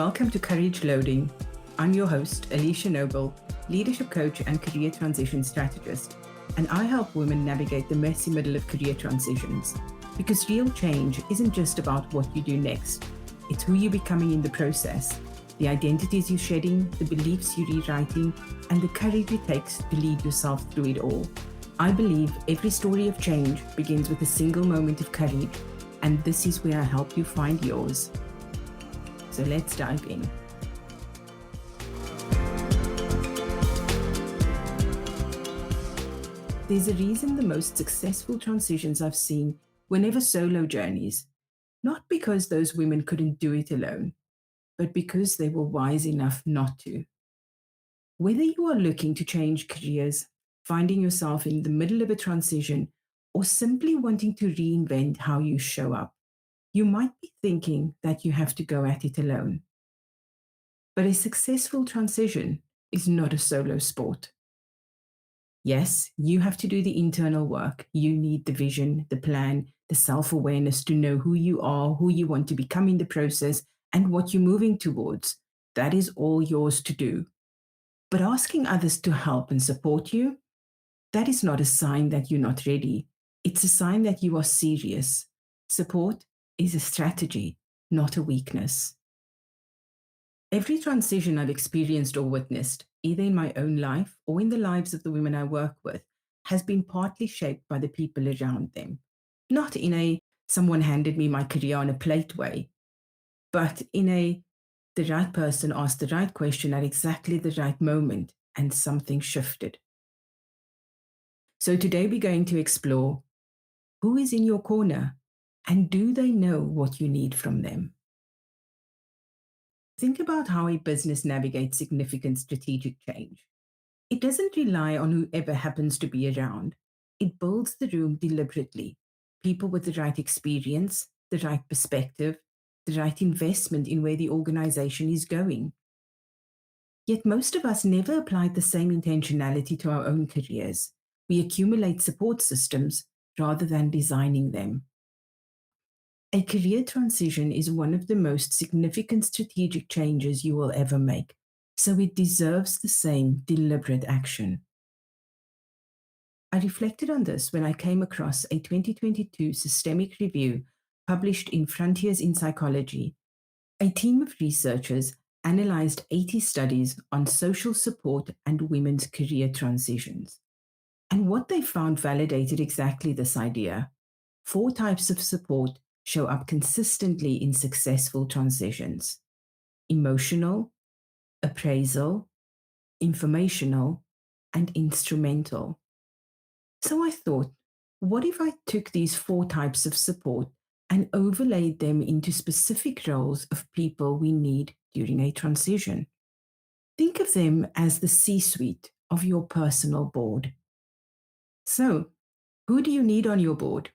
Welcome to Courage Loading. I'm your host, Alicia Noble, leadership coach and career transition strategist, and I help women navigate the messy middle of career transitions. Because real change isn't just about what you do next, it's who you're becoming in the process, the identities you're shedding, the beliefs you're rewriting, and the courage it takes to lead yourself through it all. I believe every story of change begins with a single moment of courage, and this is where I help you find yours. So let's dive in. There's a reason the most successful transitions I've seen were never solo journeys, not because those women couldn't do it alone, but because they were wise enough not to. Whether you are looking to change careers, finding yourself in the middle of a transition, or simply wanting to reinvent how you show up, you might be thinking that you have to go at it alone. But a successful transition is not a solo sport. Yes, you have to do the internal work. You need the vision, the plan, the self-awareness to know who you are, who you want to become in the process, and what you're moving towards. That is all yours to do. But asking others to help and support you, that is not a sign that you're not ready. It's a sign that you are serious. Support is a strategy, not a weakness. Every transition I've experienced or witnessed, either in my own life or in the lives of the women I work with, has been partly shaped by the people around them. Not in a someone handed me my career on a plate way, but in a the right person asked the right question at exactly the right moment and something shifted. So today we're going to explore who is in your corner and do they know what you need from them? Think about how a business navigates significant strategic change. It doesn't rely on whoever happens to be around. It builds the room deliberately. People with the right experience, the right perspective, the right investment in where the organization is going. Yet most of us never applied the same intentionality to our own careers. We accumulate support systems rather than designing them. A career transition is one of the most significant strategic changes you will ever make, so it deserves the same deliberate action. I reflected on this when I came across a 2022 systemic review published in Frontiers in Psychology. A team of researchers analyzed 80 studies on social support and women's career transitions. And what they found validated exactly this idea. 4 types of support show up consistently in successful transitions: emotional, appraisal, informational, and instrumental. So I thought, what if I took these 4 types of support and overlaid them into specific roles of people we need during a transition? Think of them as the C-suite of your personal board. So, who do you need on your board?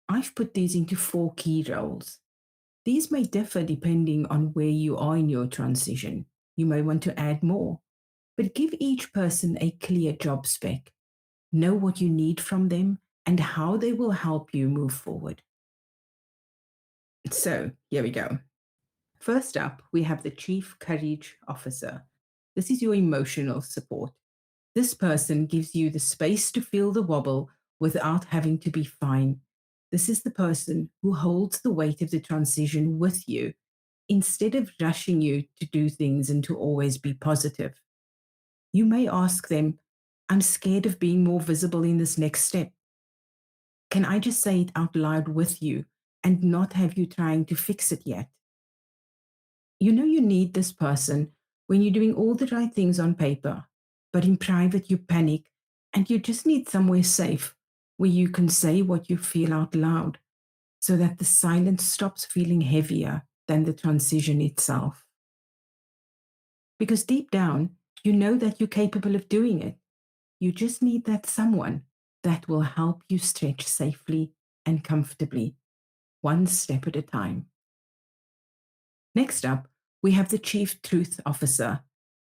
I've put these into 4 key roles. These may differ depending on where you are in your transition. You may want to add more, but give each person a clear job spec. Know what you need from them and how they will help you move forward. So, here we go. First up, we have the Chief Courage Officer. This is your emotional support. This person gives you the space to feel the wobble without having to be fine. This is the person who holds the weight of the transition with you instead of rushing you to do things and to always be positive. You may ask them, I'm scared of being more visible in this next step. Can I just say it out loud with you and not have you trying to fix it yet? You know you need this person when you're doing all the right things on paper, but in private you panic and you just need somewhere safe where you can say what you feel out loud so that the silence stops feeling heavier than the transition itself. Because deep down, you know that you're capable of doing it. You just need that someone that will help you stretch safely and comfortably, one step at a time. Next up, we have the Chief Truth Officer.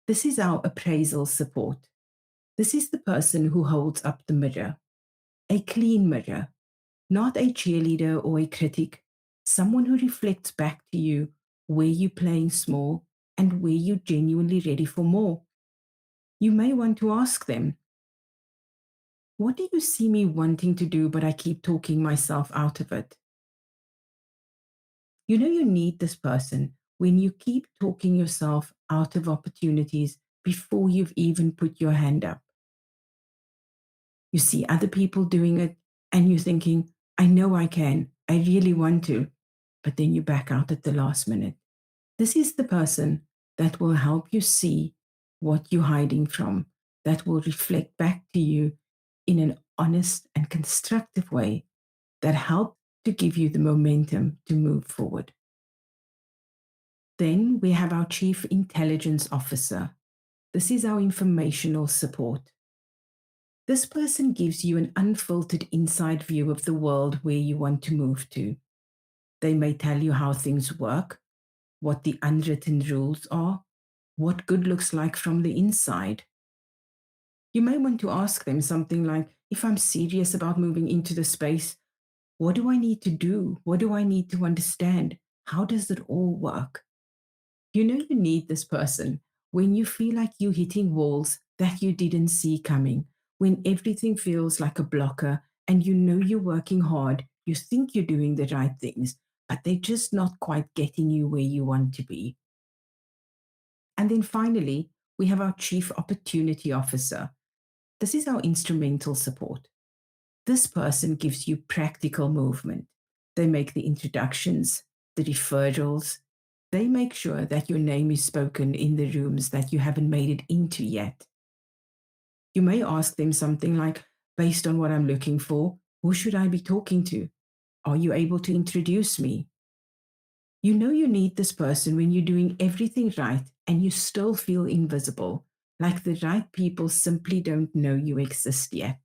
This is our appraisal support. This is the person who holds up the mirror, a clean mirror, not a cheerleader or a critic, someone who reflects back to you where you're playing small, and where you're genuinely ready for more. You may want to ask them, what do you see me wanting to do, but I keep talking myself out of it? You know you need this person when you keep talking yourself out of opportunities before you've even put your hand up. You see other people doing it and you're thinking, I know I can, I really want to, but then you back out at the last minute. This is the person that will help you see what you're hiding from, that will reflect back to you in an honest and constructive way that help to give you the momentum to move forward. Then we have our Chief Intelligence Officer. This is our informational support. This person gives you an unfiltered inside view of the world where you want to move to. They may tell you how things work, what the unwritten rules are, what good looks like from the inside. You may want to ask them something like, if I'm serious about moving into the space, what do I need to do? What do I need to understand? How does it all work? You know you need this person when you feel like you're hitting walls that you didn't see coming, when everything feels like a blocker and you know you're working hard, you think you're doing the right things, but they're just not quite getting you where you want to be. And then finally, we have our Chief Opportunity Officer. This is our instrumental support. This person gives you practical movement. They make the introductions, the referrals. They make sure that your name is spoken in the rooms that you haven't made it into yet. You may ask them something like, based on what I'm looking for, who should I be talking to? Are you able to introduce me? You know you need this person when you're doing everything right and you still feel invisible, like the right people simply don't know you exist yet.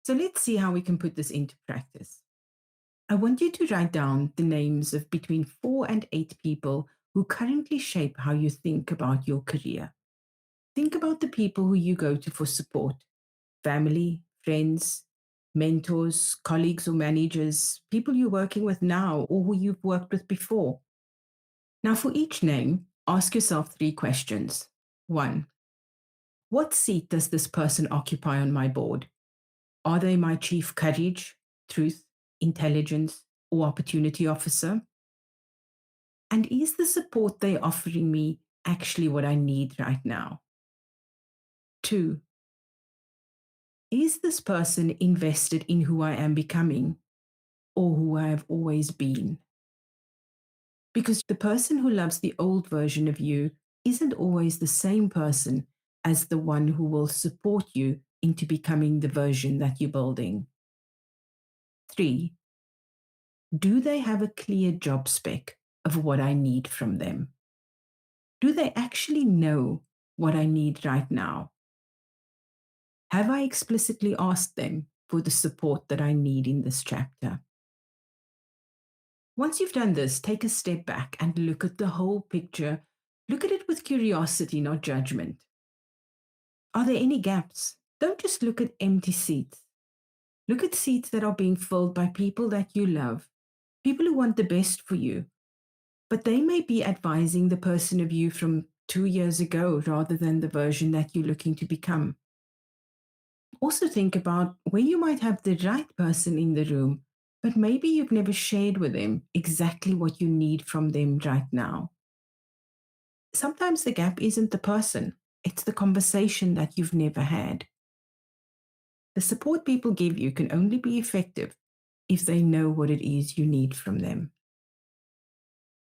So let's see how we can put this into practice. I want you to write down the names of between 4 and 8 people who currently shape how you think about your career. Think about the people who you go to for support: family, friends, mentors, colleagues or managers, people you're working with now or who you've worked with before. Now, for each name, ask yourself 3 questions. 1. What seat does this person occupy on my board? Are they my chief courage, truth, intelligence, or opportunity officer? And is the support they're offering me actually what I need right now? 2. Is this person invested in who I am becoming or who I have always been? Because the person who loves the old version of you isn't always the same person as the one who will support you into becoming the version that you're building. 3. Do they have a clear job spec of what I need from them? Do they actually know what I need right now? Have I explicitly asked them for the support that I need in this chapter? Once you've done this, take a step back and look at the whole picture. Look at it with curiosity, not judgment. Are there any gaps? Don't just look at empty seats. Look at seats that are being filled by people that you love, people who want the best for you, but they may be advising the person of you from 2 years ago rather than the version that you're looking to become. Also, think about where you might have the right person in the room, but maybe you've never shared with them exactly what you need from them right now. Sometimes the gap isn't the person, it's the conversation that you've never had. The support people give you can only be effective if they know what it is you need from them.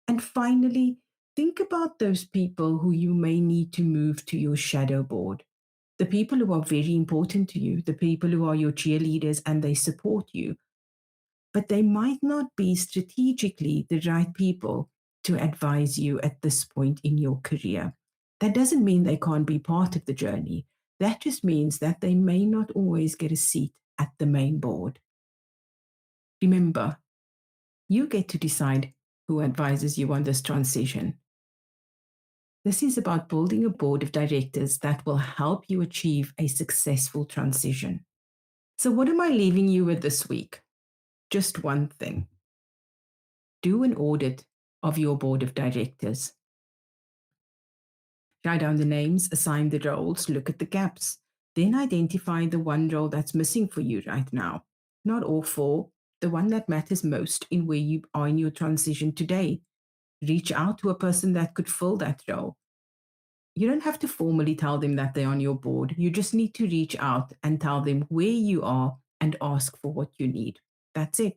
And finally, think about those people who you may need to move to your shadow board. The people who are very important to you, the people who are your cheerleaders and they support you, but they might not be strategically the right people to advise you at this point in your career. That doesn't mean they can't be part of the journey. That just means that they may not always get a seat at the main board. Remember, you get to decide who advises you on this transition. This is about building a board of directors that will help you achieve a successful transition. So, what am I leaving you with this week? Just one thing. Do an audit of your board of directors. Write down the names, assign the roles, look at the gaps. Then identify the one role that's missing for you right now. Not all four, the one that matters most in where you are in your transition today. Reach out to a person that could fill that role. You don't have to formally tell them that they're on your board. You just need to reach out and tell them where you are and ask for what you need. That's it.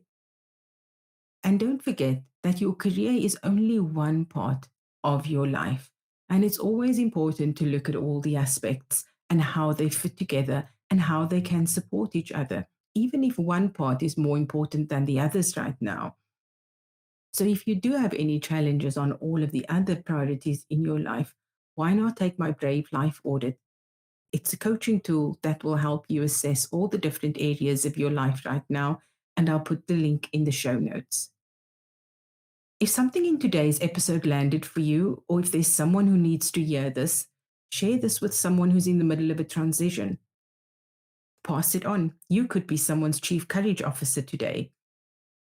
And don't forget that your career is only one part of your life. And it's always important to look at all the aspects and how they fit together and how they can support each other, even if one part is more important than the others right now. So if you do have any challenges on all of the other priorities in your life, why not take my Brave Life Audit? It's a coaching tool that will help you assess all the different areas of your life right now, and I'll put the link in the show notes. If something in today's episode landed for you, or if there's someone who needs to hear this, share this with someone who's in the middle of a transition. Pass it on. You could be someone's chief courage officer today.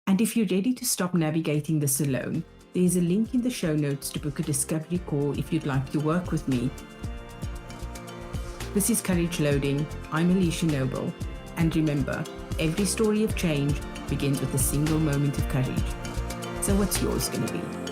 And if you're ready to stop navigating this alone, there's a link in the show notes to book a discovery call if you'd like to work with me. This is Courage Loading. I'm Alicia Noble. And remember, every story of change begins with a single moment of courage. So what's yours going to be?